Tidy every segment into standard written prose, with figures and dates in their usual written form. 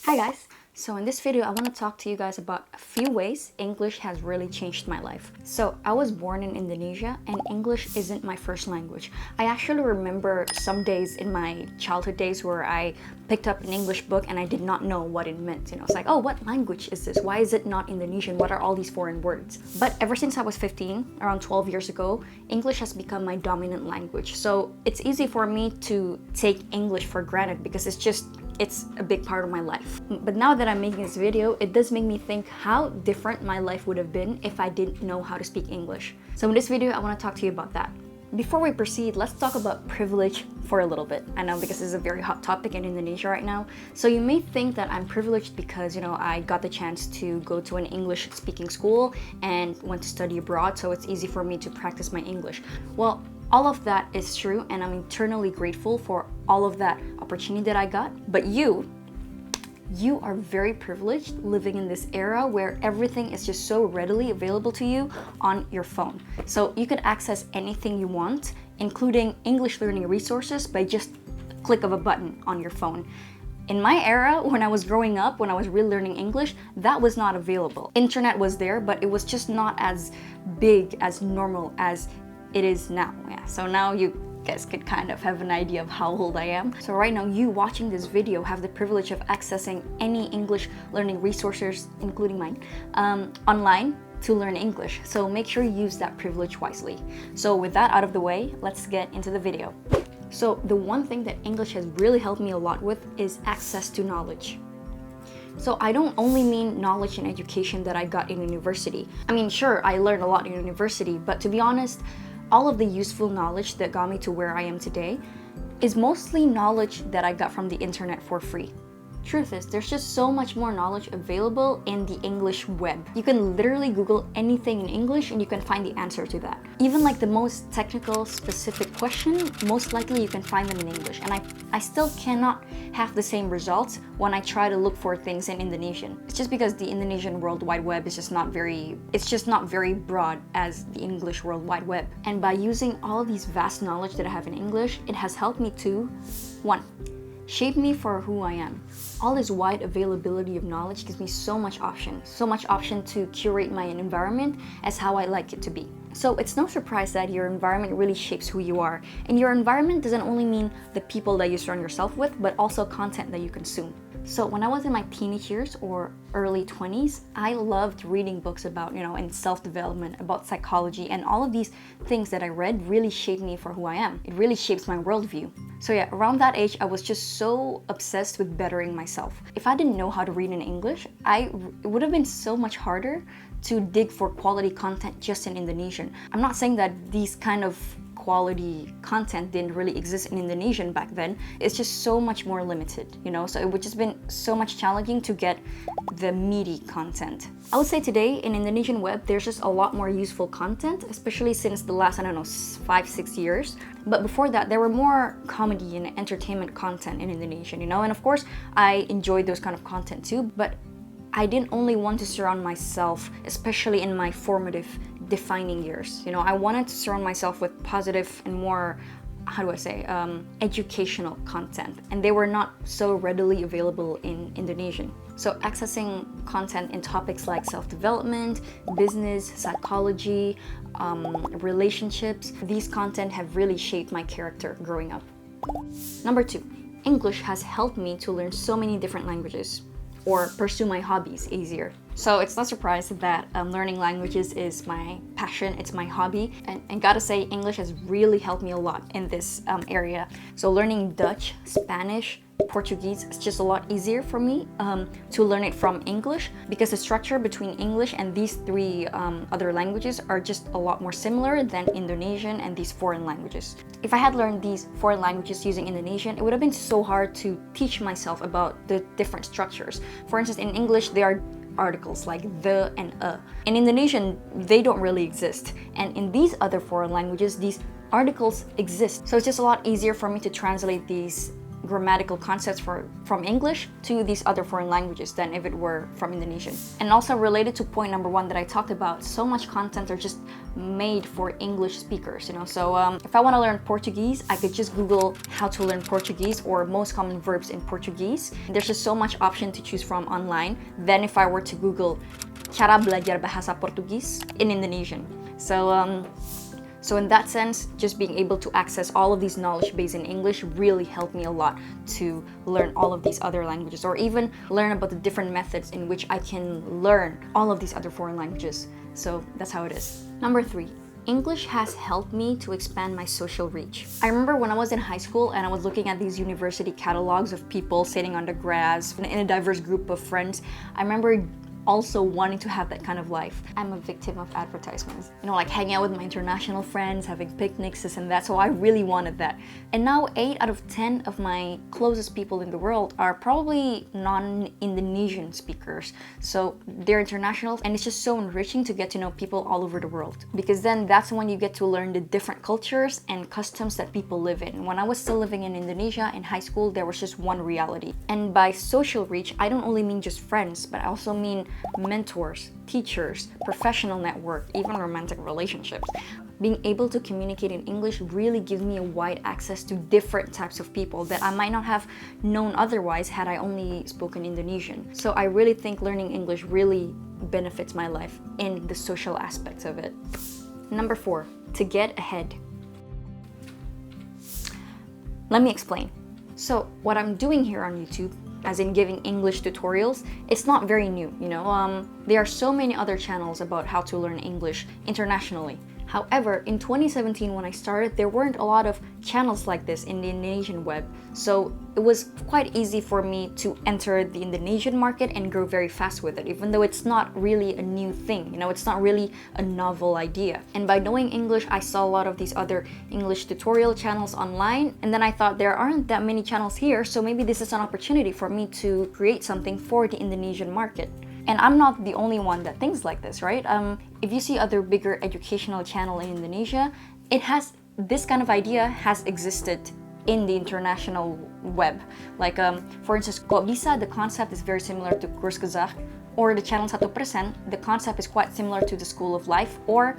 Hi guys! So in this video, I want to talk to you guys about a few ways English has really changed my life. So I was born in Indonesia and English isn't my first language. I actually remember some days in my childhood days where I picked up an English book and I did not know what it meant. It's like, oh, what language is this? Why is it not Indonesian? What are all these foreign words? But ever since I was 15, around 12 years ago, English has become my dominant language. So it's easy for me to take English for granted because it's a big part of my life. But now that I'm making this video, it does make me think how different my life would have been if I didn't know how to speak English. So in this video, I want to talk to you about that. Before we proceed, let's talk about privilege for a little bit. I know because this is a very hot topic in Indonesia right now. So you may think that I'm privileged because, I got the chance to go to an English speaking school and went to study abroad, so it's easy for me to practice my English. Well, all of that is true and I'm eternally grateful for all of that opportunity that I got. But you are very privileged living in this era where everything is just so readily available to you on your phone. So you can access anything you want, including English learning resources by just a click of a button on your phone. In my era, when I was growing up, when I was really learning English, that was not available. Internet was there, but it was just not as big, as normal as it is now. Yeah, so now you guys could kind of have an idea of how old I am. So right now, you watching this video have the privilege of accessing any English learning resources, including mine, online to learn English. So make sure you use that privilege wisely. So with that out of the way, let's get into the video. So the one thing that English has really helped me a lot with is access to knowledge. So I don't only mean knowledge and education that I got in university. I mean, sure, I learned a lot in university, but to be honest, all of the useful knowledge that got me to where I am today is mostly knowledge that I got from the internet for free. Truth is, there's just so much more knowledge available in the English web. You can literally Google anything in English and you can find the answer to that. Even like the most technical, specific question, most likely you can find them in English. And I still cannot have the same results when I try to look for things in Indonesian. It's just because the Indonesian World Wide Web is just not very broad as the English World Wide Web. And by using all of these vast knowledge that I have in English, it has helped me to, 1, shape me for who I am. All this wide availability of knowledge gives me so much option to curate my environment as how I like it to be. So it's no surprise that your environment really shapes who you are. And your environment doesn't only mean the people that you surround yourself with, but also content that you consume. So when I was in my teenage years or early 20s, I loved reading books about, in self-development, about psychology, and all of these things that I read really shaped me for who I am. It really shapes my worldview. So yeah, around that age, I was just so obsessed with bettering myself. If I didn't know how to read in English, it would have been so much harder to dig for quality content just in Indonesian. I'm not saying that these kind of quality content didn't really exist in Indonesian back then. It's just so much more limited, so it would just been so much challenging to get the meaty content. I would say today in Indonesian web, there's just a lot more useful content, especially since the last, 5-6 years. But before that, there were more comedy and entertainment content in Indonesian, and of course, I enjoyed those kind of content too, but I didn't only want to surround myself, especially in my formative defining years. I wanted to surround myself with positive and more, educational content. And they were not so readily available in Indonesian. So accessing content in topics like self-development, business, psychology, relationships, these content have really shaped my character growing up. Number 2, English has helped me to learn so many different languages, or pursue my hobbies easier. So it's not surprising that learning languages is my passion, it's my hobby. And gotta say, English has really helped me a lot in this area. So learning Dutch, Spanish, Portuguese, it's just a lot easier for me to learn it from English because the structure between English and these 3 other languages are just a lot more similar than Indonesian and these foreign languages. If I had learned these foreign languages using Indonesian, it would have been so hard to teach myself about the different structures. For instance, in English, there are articles like the and a. In Indonesian, they don't really exist. And in these other foreign languages, these articles exist. So it's just a lot easier for me to translate these grammatical concepts from English to these other foreign languages than if it were from Indonesian. And also related to point number 1 that I talked about, so much content are just made for English speakers, you know. So if I want to learn Portuguese, I could just Google how to learn Portuguese or most common verbs in Portuguese. There's just so much option to choose from online than if I were to Google cara belajar bahasa Portugis in Indonesian. So in that sense, just being able to access all of these knowledge base in English really helped me a lot to learn all of these other languages, or even learn about the different methods in which I can learn all of these other foreign languages. So that's how it is. Number 3. English has helped me to expand my social reach. I remember when I was in high school and I was looking at these university catalogs of people sitting on the grass in a diverse group of friends. I remember also wanting to have that kind of life. I'm a victim of advertisements. You know, like hanging out with my international friends, having picnics, this and that. So I really wanted that. And now 8 out of 10 of my closest people in the world are probably non-Indonesian speakers. So they're international, and it's just so enriching to get to know people all over the world. Because then that's when you get to learn the different cultures and customs that people live in. When I was still living in Indonesia in high school, there was just one reality. And by social reach, I don't only mean just friends, but I also mean mentors, teachers, professional network, even romantic relationships. Being able to communicate in English really gives me a wide access to different types of people that I might not have known otherwise had I only spoken Indonesian. So I really think learning English really benefits my life in the social aspects of it. Number 4, to get ahead. Let me explain. So what I'm doing here on YouTube, as in giving English tutorials, it's not very new, you know. There are so many other channels about how to learn English internationally. However, in 2017 when I started, there weren't a lot of channels like this in the Indonesian web. So it was quite easy for me to enter the Indonesian market and grow very fast with it, even though it's not really a new thing, you know, it's not really a novel idea. And by knowing English, I saw a lot of these other English tutorial channels online, and then I thought there aren't that many channels here, so maybe this is an opportunity for me to create something for the Indonesian market. And I'm not the only one that thinks like this, right? If you see other bigger educational channel in Indonesia, this kind of idea has existed in the international web. Like, for instance, Kok Bisa, the concept is very similar to Kurs Gezag, or the channel 1%, the concept is quite similar to the School of Life, or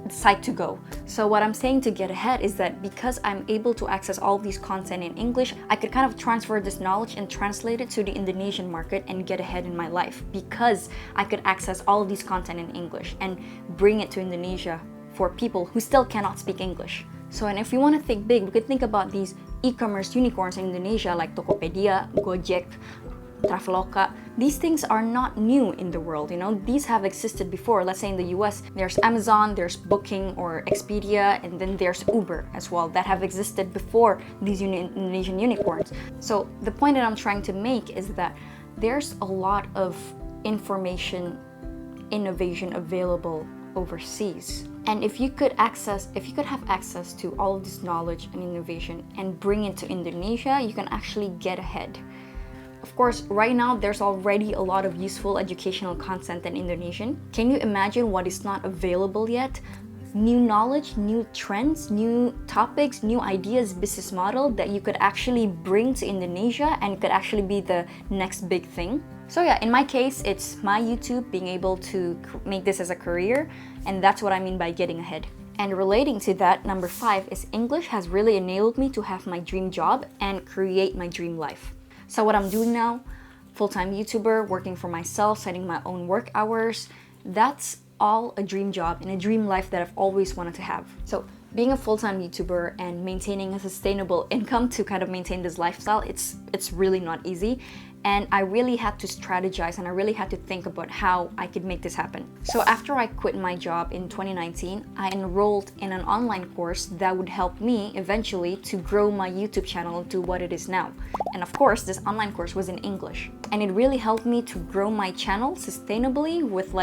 Site2Go. So what I'm saying to get ahead is that because I'm able to access all of these content in English, I could kind of transfer this knowledge and translate it to the Indonesian market and get ahead in my life, because I could access all of these content in English and bring it to Indonesia for people who still cannot speak English. So, and if we want to think big, we could think about these e-commerce unicorns in Indonesia like Tokopedia, Gojek, Traveloka. These things are not new in the world, you know, these have existed before. Let's say in the US, there's Amazon, there's Booking or Expedia, and then there's Uber as well, that have existed before these Indonesian unicorns. So the point that I'm trying to make is that there's a lot of information, innovation available overseas. And if you could have access to all of this knowledge and innovation and bring it to Indonesia, you can actually get ahead. Of course, right now there's already a lot of useful educational content in Indonesian. Can you imagine what is not available yet? New knowledge, new trends, new topics, new ideas, business model that you could actually bring to Indonesia and could actually be the next big thing. So yeah, in my case, it's my YouTube being able to make this as a career, and that's what I mean by getting ahead. And relating to that, number 5 is English has really enabled me to have my dream job and create my dream life. So what I'm doing now, full-time YouTuber, working for myself, setting my own work hours, that's all a dream job and a dream life that I've always wanted to have. So being a full-time YouTuber and maintaining a sustainable income to kind of maintain this lifestyle, it's really not easy. And I really had to strategize and I really had to think about how I could make this happen. So after I quit my job in 2019, I enrolled in an online course that would help me eventually to grow my YouTube channel to what it is now. And of course, this online course was in English. And it really helped me to grow my channel sustainably with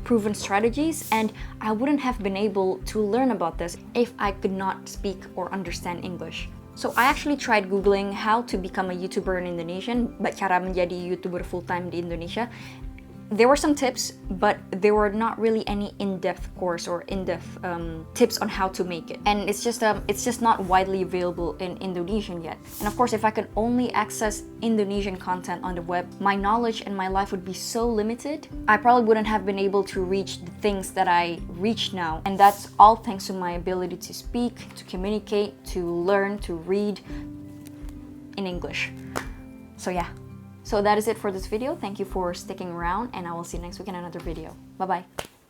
proven strategies. And I wouldn't have been able to learn about this if I could not speak or understand English. So I actually tried Googling how to become a YouTuber in Indonesian, cara menjadi YouTuber full-time di Indonesia. there were some tips, but there were not really any in-depth course or in-depth tips on how to make it. And it's just not widely available in Indonesian yet. And of course, if I could only access Indonesian content on the web, my knowledge and my life would be so limited. I probably wouldn't have been able to reach the things that I reach now. And that's all thanks to my ability to speak, to communicate, to learn, to read in English. So yeah. So that is it for this video. Thank you for sticking around, and I will see you next week in another video. Bye bye.